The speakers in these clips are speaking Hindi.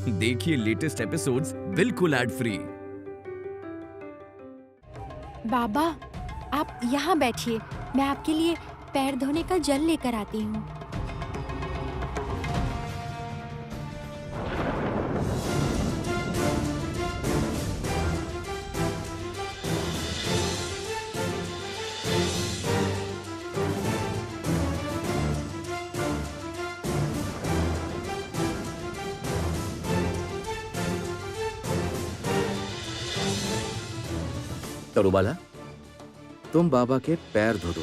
देखिए लेटेस्ट एपिसोड्स बिल्कुल एड फ्री। बाबा, आप यहाँ बैठिए। मैं आपके लिए पैर धोने का जल लेकर आती हूँ। तरुबाला, तुम बाबा के पैर धो दो।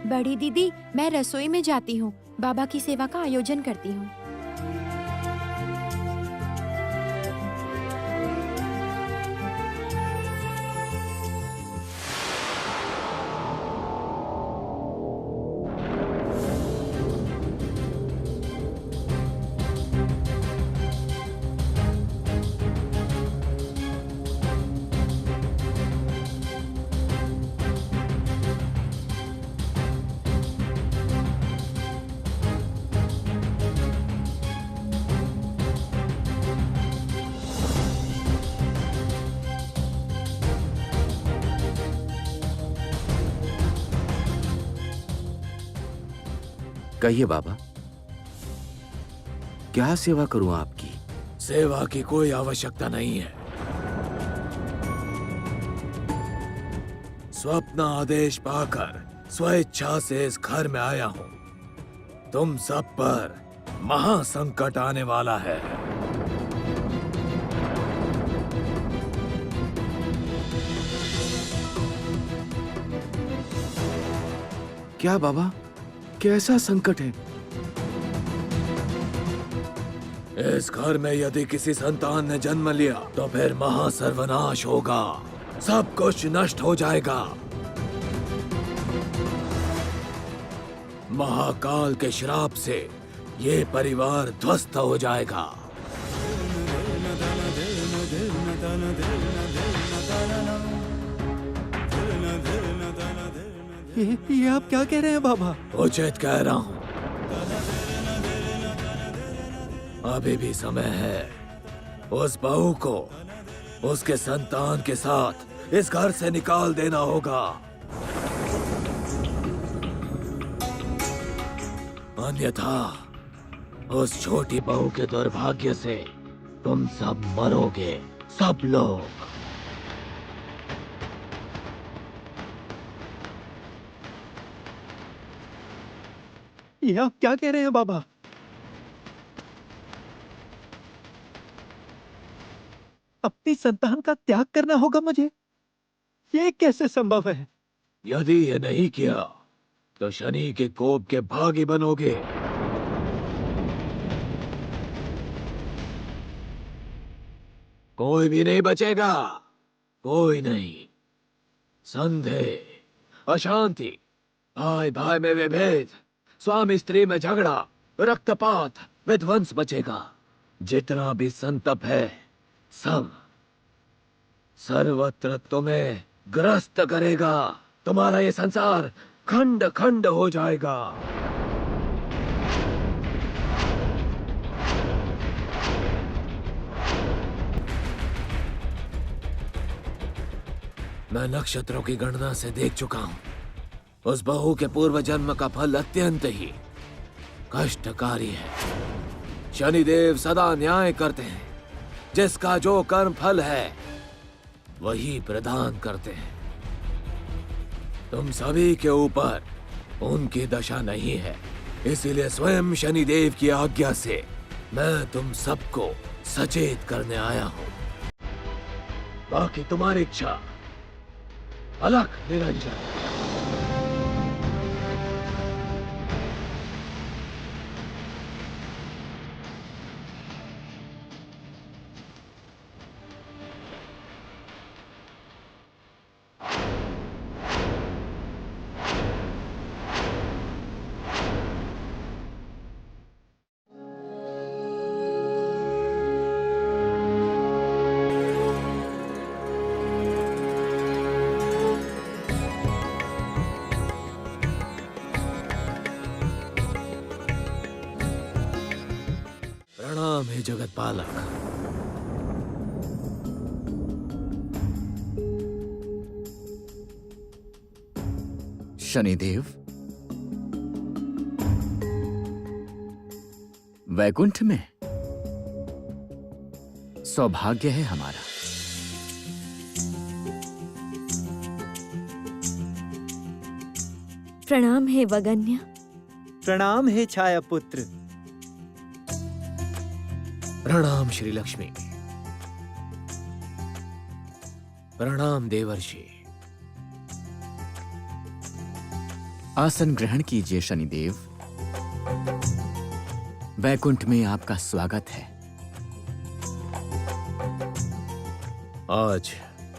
बड़ी दीदी, मैं रसोई में जाती हूँ। बाबा की सेवा का आयोजन करती हूँ। कहिए बाबा, क्या सेवा करूं आपकी? सेवा की कोई आवश्यकता नहीं है। स्वप्न आदेश पाकर स्वेच्छा से इस घर में आया हूं। तुम सब पर महासंकट आने वाला है। क्या बाबा, कैसा संकट है? इस घर में यदि किसी संतान ने जन्म लिया तो फिर महासर्वनाश होगा। सब कुछ नष्ट हो जाएगा। महाकाल के श्राप से ये परिवार ध्वस्त हो जाएगा। ये आप क्या कह रहे हैं बाबा? उचित कह रहा हूं। अभी भी समय है। उस बहू को उसके संतान के साथ इस घर से निकाल देना होगा, अन्यथा उस छोटी बहू के दुर्भाग्य से तुम सब मरोगे, सब लोग। ये आप क्या कह रहे हैं बाबा? अपनी संतान का त्याग करना होगा मुझे? ये कैसे संभव है? यदि ये नहीं किया तो शनि के कोप के भागी बनोगे। कोई भी नहीं बचेगा, कोई नहीं। संदेह, अशांति, भाई भाई में विभेद, स्वामी स्त्री में झगड़ा, रक्तपात, विध्वंस बचेगा। जितना भी संतप है सब सर्वत्र तुम्हें ग्रस्त करेगा। तुम्हारा ये संसार खंड खंड हो जाएगा। मैं नक्षत्रों की गणना से देख चुका हूं। उस बहू के पूर्व जन्म का फल अत्यंत ही कष्टकारी है। शनिदेव सदा न्याय करते हैं, जिसका जो कर्म फल है वही प्रदान करते हैं। तुम सभी के ऊपर उनकी दशा नहीं है, इसीलिए स्वयं शनिदेव की आज्ञा से मैं तुम सबको सचेत करने आया हूं। बाकी तुम्हारी इच्छा। अलख निरंजन। प्रणाम हे जगत पालक। शनिदेव, वैकुंठ में सौभाग्य है हमारा। प्रणाम हे वगन्य। प्रणाम हे छाया पुत्र। प्रणाम श्री लक्ष्मी। प्रणाम देवर्षि। आसन ग्रहण कीजिए शनिदेव। वैकुंठ में आपका स्वागत है। आज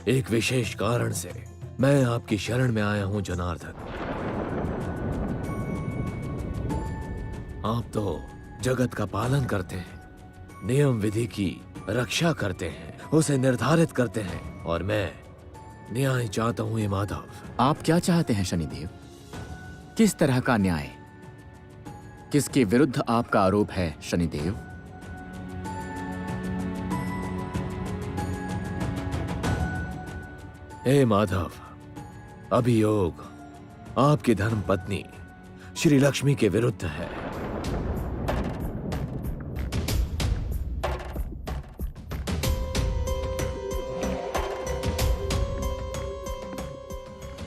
एक विशेष कारण से मैं आपकी शरण में आया हूं जनार्दन। आप तो जगत का पालन करते हैं, नियम विधि की रक्षा करते हैं, उसे निर्धारित करते हैं, और मैं न्याय चाहता हूं। ये माधव, आप क्या चाहते हैं शनिदेव? किस तरह का न्याय? किसके विरुद्ध आपका आरोप है शनिदेव? हे माधव, अभियोग आपकी धर्म पत्नी श्री लक्ष्मी के विरुद्ध है।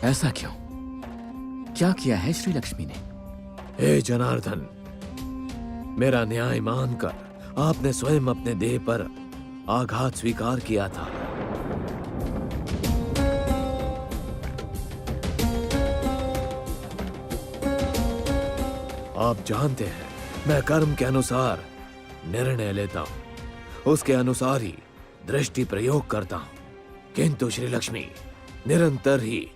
ऐसा क्यों? क्या किया है श्री लक्ष्मी ने? हे जनार्दन, मेरा न्याय मानकर आपने स्वयं अपने देह पर आघात स्वीकार किया था। आप जानते हैं, मैं कर्म के अनुसार निर्णय लेता हूं, उसके अनुसार ही दृष्टि प्रयोग करता हूं। किंतु श्री लक्ष्मी निरंतर ही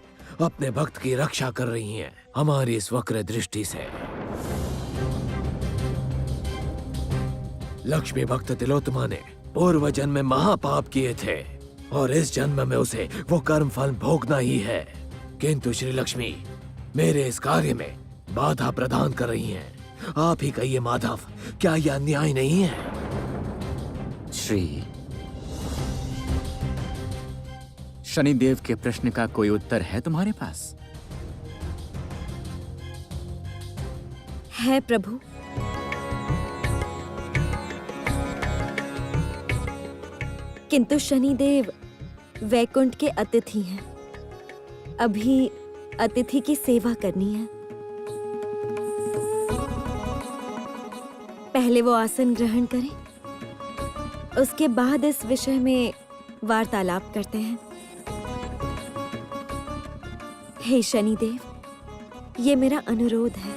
अपने भक्त की रक्षा कर रही हैं हमारी इस वक्र दृष्टि से। लक्ष्मी भक्त तिलोत्तमा ने पूर्व जन्म में महापाप किए थे और इस जन्म में उसे वो कर्म फल भोगना ही है। किंतु श्री लक्ष्मी मेरे इस कार्य में बाधा प्रदान कर रही हैं। आप ही कहिए माधव, क्या यह अन्याय नहीं है? श्री शनिदेव के प्रश्न का कोई उत्तर है तुम्हारे पास? है प्रभु। किंतु शनिदेव वैकुंठ के अतिथि हैं। अभी अतिथि की सेवा करनी है। पहले वो आसन ग्रहण करें, उसके बाद इस विषय में वार्तालाप करते हैं। हे शनिदेव, ये मेरा अनुरोध है।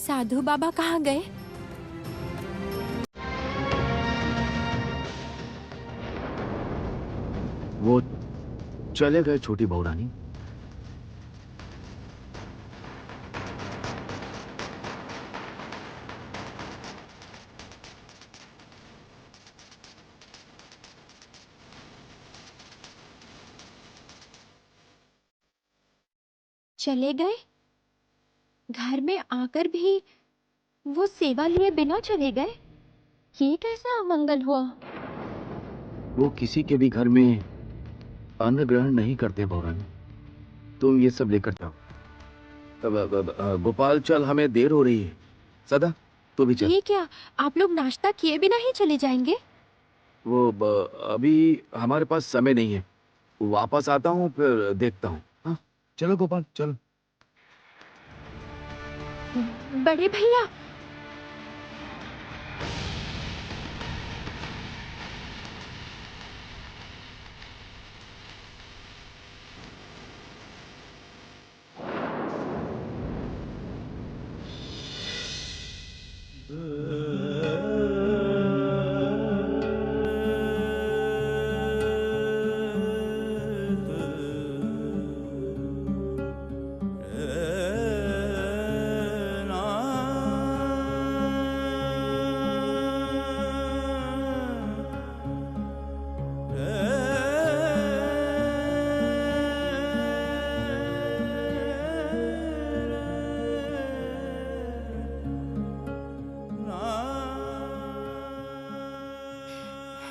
साधु बाबा कहाँ गए? वो चले गए छोटी बहू रानी। चले गए? घर में आकर भी वो सेवा लिए बिना चले गए? ये कैसा अमंगल हुआ? वो किसी के भी घर में अन्न ग्रहण नहीं करते बहू रानी। तुम ये सब लेकर जाओ। गोपाल चल, हमें देर हो रही है। सदा तू भी चल। ये क्या, आप लोग नाश्ता किए बिना ही चले जाएंगे? अभी हमारे पास समय नहीं है। वापस आता हूँ फिर देखता हूँ। हाँ चलो गोपाल चलो। बड़े भैया,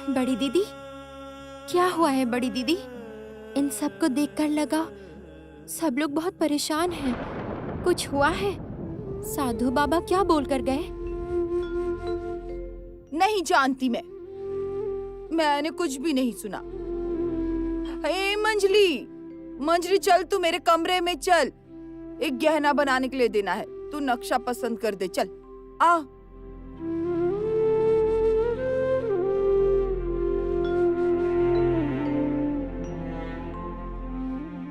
बड़ी दीदी, क्या हुआ है बड़ी दीदी? इन सब को देखकर लगा सब लोग बहुत परेशान हैं। कुछ हुआ है? साधु बाबा क्या बोलकर गए? नहीं जानती मैंने कुछ भी नहीं सुना। हे मंजली, मंजली चल, तू मेरे कमरे में चल। एक गहना बनाने के लिए देना है। तू नक्शा पसंद कर दे, चल आ।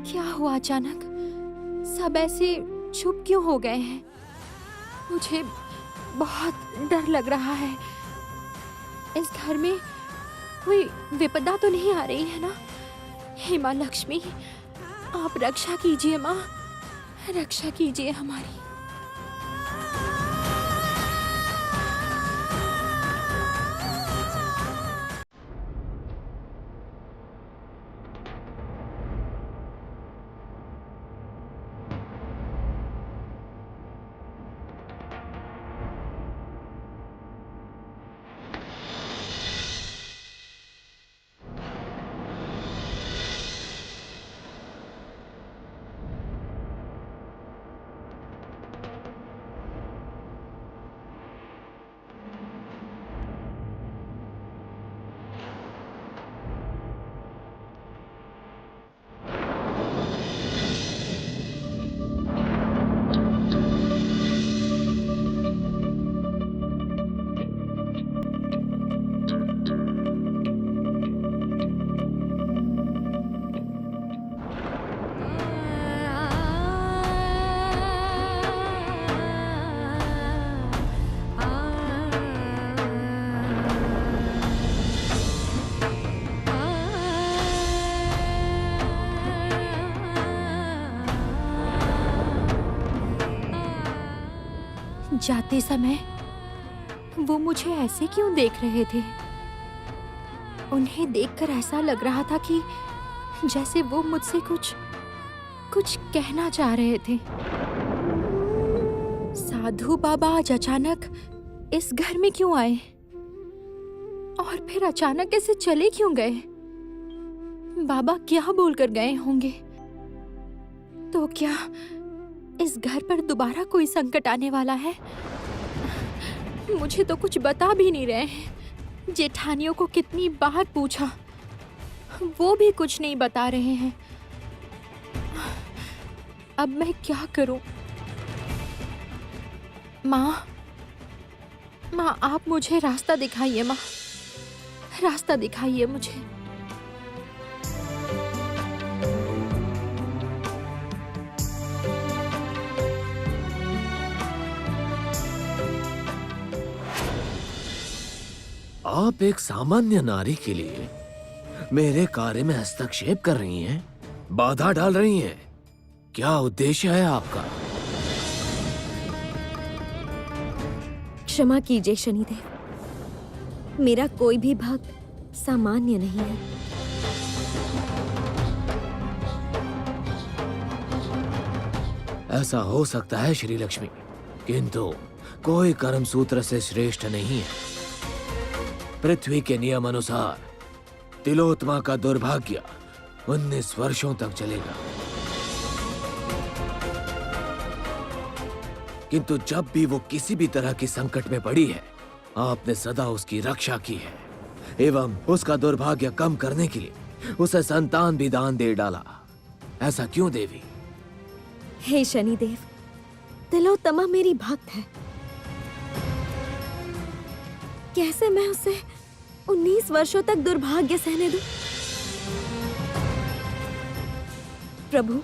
क्या हुआ अचानक? सब ऐसे चुप क्यों हो गए हैं? मुझे बहुत डर लग रहा है। इस घर में कोई विपदा तो नहीं आ रही है ना? हे माँ लक्ष्मी, आप रक्षा कीजिए माँ, रक्षा कीजिए हमारी। जाते समय वो मुझे ऐसे क्यों देख रहे थे? उन्हें देखकर ऐसा लग रहा था कि जैसे वो मुझसे कुछ कहना चाह रहे थे। साधु बाबा आज अचानक इस घर में क्यों आए? और फिर अचानक ऐसे चले क्यों गए? बाबा क्या बोलकर गए होंगे? तो क्या इस घर पर दोबारा कोई संकट आने वाला है? मुझे तो कुछ बता भी नहीं रहे हैं। जेठानियों को कितनी बार पूछा, वो भी कुछ नहीं बता रहे हैं। अब मैं क्या करूं? माँ, आप मुझे रास्ता दिखाइए माँ, रास्ता दिखाइए मुझे। आप एक सामान्य नारी के लिए मेरे कार्य में हस्तक्षेप कर रही हैं? बाधा डाल रही हैं। क्या उद्देश्य है आपका? क्षमा कीजिए शनिदेव, मेरा कोई भी भक्त सामान्य नहीं है। ऐसा हो सकता है श्री लक्ष्मी, किंतु कोई कर्म सूत्र से श्रेष्ठ नहीं है। पृथ्वी के नियम अनुसार तिलोत्मा का दुर्भाग्य 19 वर्षों तक चलेगा, किंतु जब भी वो किसी भी तरह की संकट में पड़ी है, आपने सदा उसकी रक्षा की है एवं उसका दुर्भाग्य कम करने के लिए उसे संतान भी दान दे डाला। ऐसा क्यों देवी? हे शनिदेव, तिलोत्तमा मेरी भक्त है। कैसे मैं उसे 19 वर्षों तक दुर्भाग्य सहने दूं? प्रभु,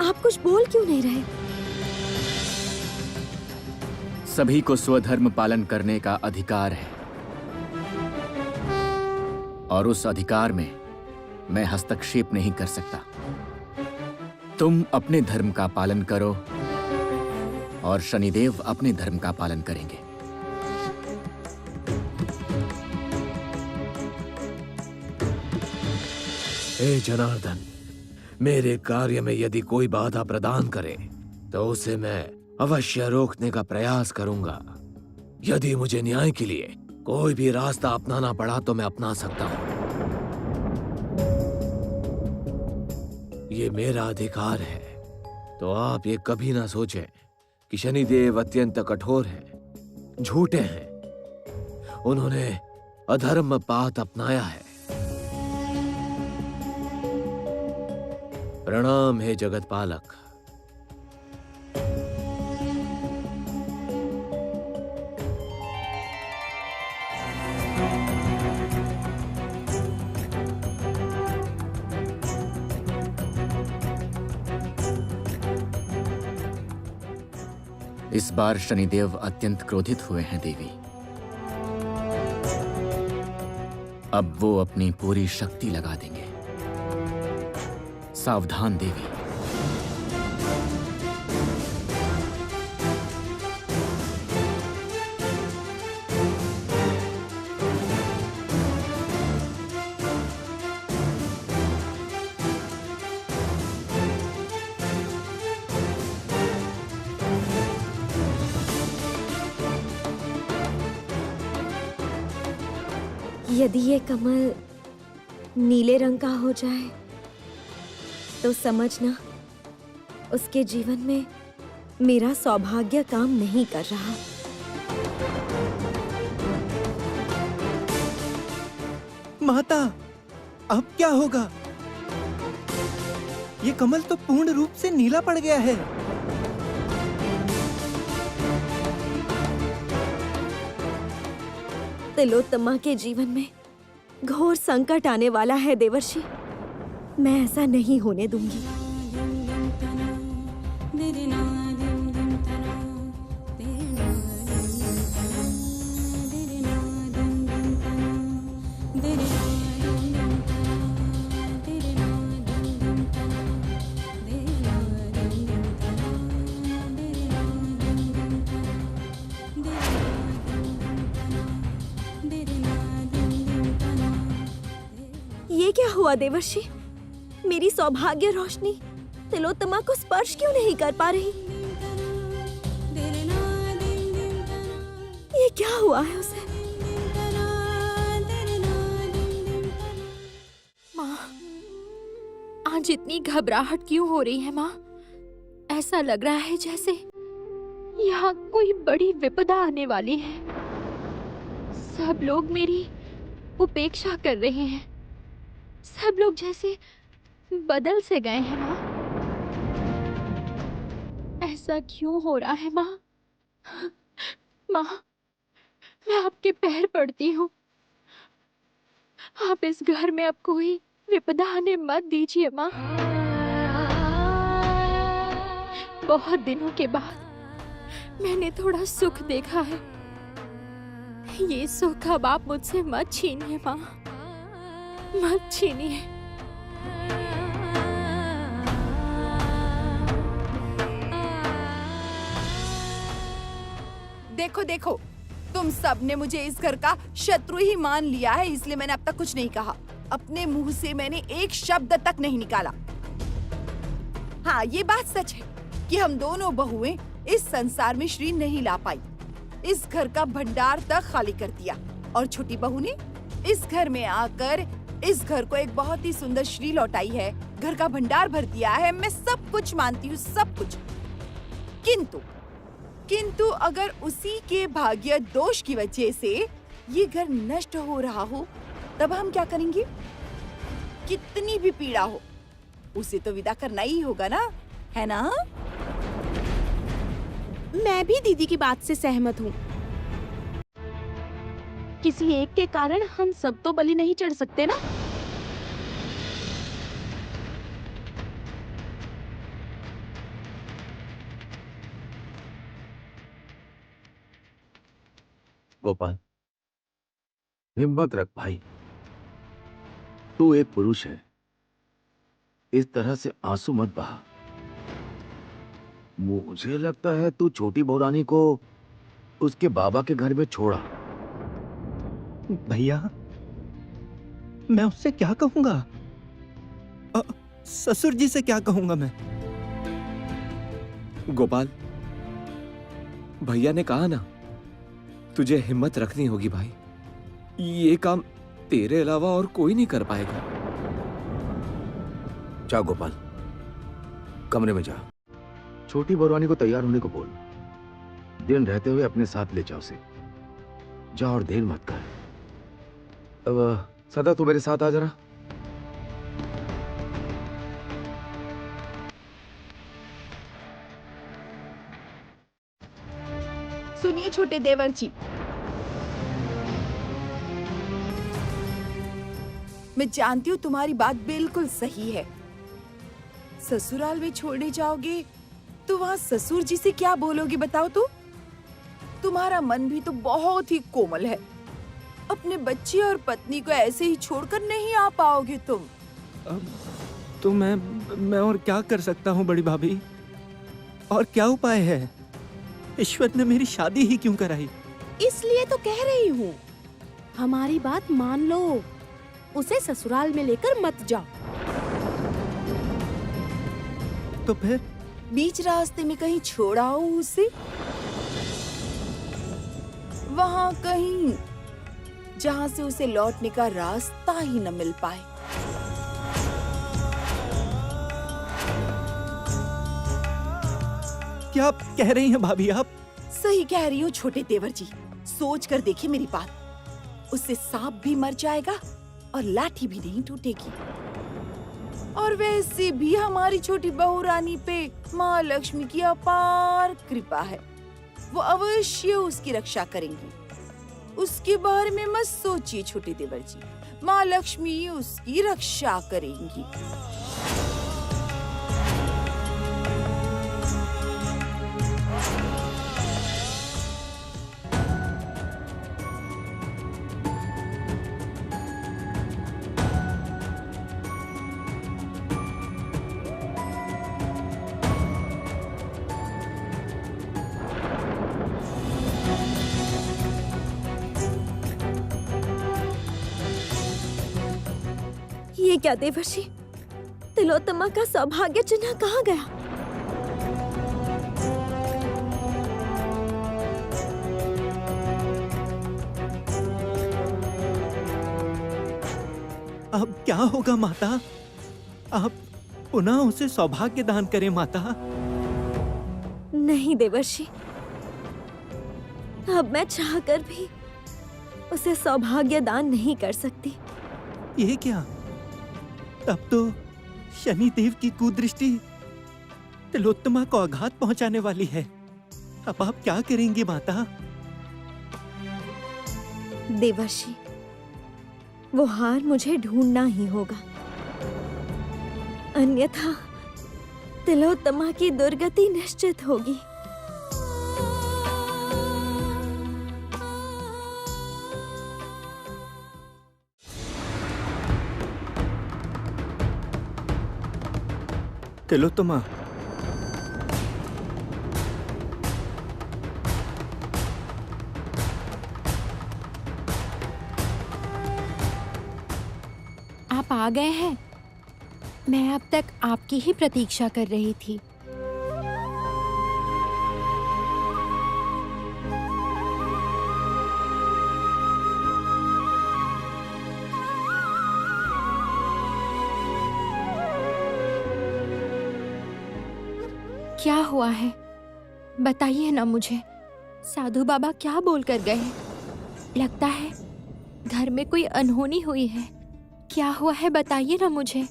आप कुछ बोल क्यों नहीं रहे? सभी को स्वधर्म पालन करने का अधिकार है और उस अधिकार में मैं हस्तक्षेप नहीं कर सकता। तुम अपने धर्म का पालन करो और शनिदेव अपने धर्म का पालन करेंगे। हे जनार्दन, मेरे कार्य में यदि कोई बाधा प्रदान करे तो उसे मैं अवश्य रोकने का प्रयास करूंगा। यदि मुझे न्याय के लिए कोई भी रास्ता अपनाना पड़ा तो मैं अपना सकता हूं। ये मेरा अधिकार है। तो आप ये कभी ना सोचें कि शनिदेव अत्यंत कठोर हैं, झूठे हैं। उन्होंने अधर्म पात अपनाया है। प्रणाम हे जगत पालक। इस बार शनिदेव अत्यंत क्रोधित हुए हैं देवी। अब वो अपनी पूरी शक्ति लगा देंगे। सावधान देवी। यदि ये कमल नीले रंग का हो जाए तो समझना उसके जीवन में मेरा सौभाग्य काम नहीं कर रहा। माता, अब क्या होगा? ये कमल तो पूर्ण रूप से नीला पड़ गया है। तिलोत्तमा के जीवन में घोर संकट आने वाला है देवर्षि। मैं ऐसा नहीं होने दूंगी। ये क्या हुआ देवर्षि? मेरी सौभाग्य रोशनी तिलोत्तमा को स्पर्श क्यों नहीं कर पा रही? ये क्या हुआ है उसे? माँ, आज इतनी घबराहट क्यों हो रही है माँ? ऐसा लग रहा है जैसे यहाँ कोई बड़ी विपदा आने वाली है। सब लोग मेरी उपेक्षा कर रहे हैं। सब लोग जैसे बदल से गए हैं माँ। ऐसा क्यों हो रहा है माँ? माँ, मैं आपके पैर पड़ती हूँ। आप इस घर में अब कोई विपदा आने मत दीजिए माँ। बहुत दिनों के बाद मैंने थोड़ा सुख देखा है। ये सुख अब आप मुझसे मत छीनिए माँ, मत छीनिए। देखो देखो, तुम सब ने मुझे इस घर का शत्रु ही मान लिया है, इसलिए मैंने अब तक कुछ नहीं कहा। अपने मुंह से मैंने एक शब्द तक नहीं निकाला। हाँ, ये बात सच है कि हम दोनों बहुएं इस संसार में श्री नहीं ला पाई। इस घर का भंडार तक खाली कर दिया और छोटी बहू ने इस घर में आकर इस घर को एक बहुत ही सुंदर श्री लौटाई है, घर का भंडार भर दिया है। मैं सब कुछ मानती हूँ, सब कुछ। किंतु अगर उसी के भाग्य दोष की वजह से ये घर नष्ट हो रहा हो, तब हम क्या करेंगे? कितनी भी पीड़ा हो, उसे तो विदा करना ही होगा ना, है ना? मैं भी दीदी की बात से सहमत हूँ। किसी एक के कारण हम सब तो बलि नहीं चढ़ सकते ना। गोपाल, हिम्मत रख भाई। तू एक पुरुष है, इस तरह से आंसू मत बहा। मुझे लगता है तू छोटी बहुरानी को उसके बाबा के घर में छोड़ा। भैया, मैं उससे क्या कहूंगा? ससुर जी से क्या कहूंगा मैं? गोपाल, भैया ने कहा ना, तुझे हिम्मत रखनी होगी भाई। ये काम तेरे अलावा और कोई नहीं कर पाएगा। जा गोपाल, कमरे में जा। छोटी बहुरानी को तैयार होने को बोल। दिन रहते हुए अपने साथ ले जा उसे। जा और देर मत कर। अब सदा तू मेरे साथ आ जरा। सुनिए छोटे देवर जी, मैं जानती हूँ तुम्हारी बात बिल्कुल सही है। ससुराल में छोड़ने जाओगे तो वहाँ ससुर जी से क्या बोलोगे बताओ तो? तुम्हारा मन भी तो बहुत ही कोमल है। अपने बच्चे और पत्नी को ऐसे ही छोड़कर नहीं आ पाओगे तुम। तो मैं और क्या कर सकता हूँ बड़ी भाभी? और क्या उपाय है? ईश्वर ने मेरी शादी ही क्यों कराई? इसलिए तो कह रही हूँ, हमारी बात मान लो। उसे ससुराल में लेकर मत जाओ। तो फिर? बीच रास्ते में कहीं छोड़ आओ उसे, वहाँ कहीं जहाँ से उसे लौटने का रास्ता ही न मिल पाए। क्या आप कह रही हैं भाभी आप? सही कह रही हूँ छोटे देवर जी। सोच कर देखिए मेरी बात। उससे सांप भी मर जाएगा और लाठी भी नहीं टूटेगी। और वैसे भी हमारी छोटी बहू रानी पे माँ लक्ष्मी की अपार कृपा है। वो अवश्य उसकी रक्षा करेंगी। उसके बारे में मत सोचिए छोटे देवर जी। माँ लक्ष्मी उसकी रक्षा करेंगी। ये क्या देवर्षि, तिलोत्तमा का सौभाग्य चिन्ह कहाँ गया? अब क्या होगा माता? आप पुनः उसे सौभाग्य दान करें माता। नहीं देवर्षि, अब मैं चाहकर भी उसे सौभाग्य दान नहीं कर सकती। ये क्या? तब तो शनिदेव की कुदृष्टि तिलोत्तमा को आघात पहुंचाने वाली है। अब आप क्या करेंगी माता? देवर्षि, वो हार मुझे ढूंढना ही होगा, अन्यथा तिलोत्तमा की दुर्गति निश्चित होगी। तिलोत्तमा, आप आ गए हैं। मैं अब तक आपकी ही प्रतीक्षा कर रही थी। क्या हुआ है, बताइए ना मुझे। साधु बाबा क्या बोल कर गए? लगता है घर में कोई अनहोनी हुई है। क्या हुआ है, बताइए ना मुझे।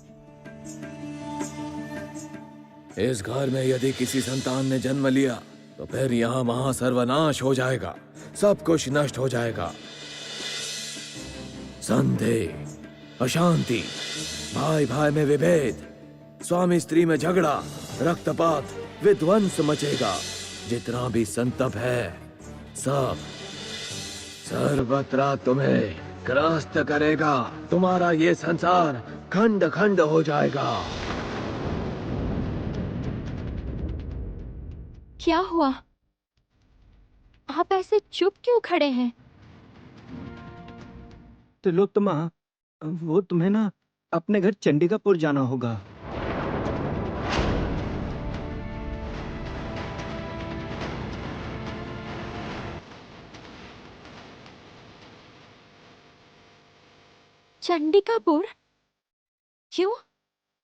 इस घर में यदि किसी संतान ने जन्म लिया तो फिर यहाँ वहां सर्वनाश हो जाएगा, सब कुछ नष्ट हो जाएगा। संदेह, अशांति, भाई भाई में विभेद, स्वामी स्त्री में झगड़ा, रक्तपात, विध्वंस मचेगा। जितना भी संतप है सब सर्वत्र तुम्हें ग्रस्त करेगा। तुम्हारा ये संसार खंड खंड हो जाएगा। क्या हुआ? आप ऐसे चुप क्यों खड़े हैं? तिलोत्तमा, वो तुम्हें ना अपने घर चंडिकापुर जाना होगा। चंडिकापुर? क्यों?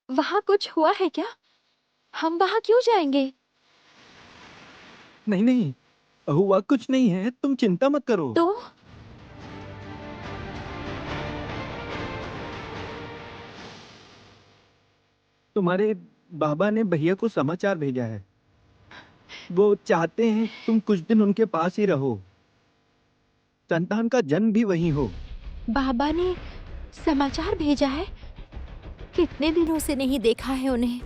वहां कुछ हुआ है क्या? हम वहां क्यों जाएंगे? नहीं नहीं, हुआ कुछ नहीं है, तुम चिंता मत करो। तो तुम्हारे बाबा ने भैया को समाचार भेजा है। वो चाहते हैं तुम कुछ दिन उनके पास ही रहो, संतान का जन्म भी वहीं हो। बाबा ने समाचार भेजा है? कितने दिनों से नहीं देखा है उन्हें।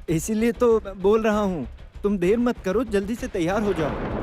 इसीलिए तो बोल रहा हूँ, तुम देर मत करो, जल्दी से तैयार हो जाओ।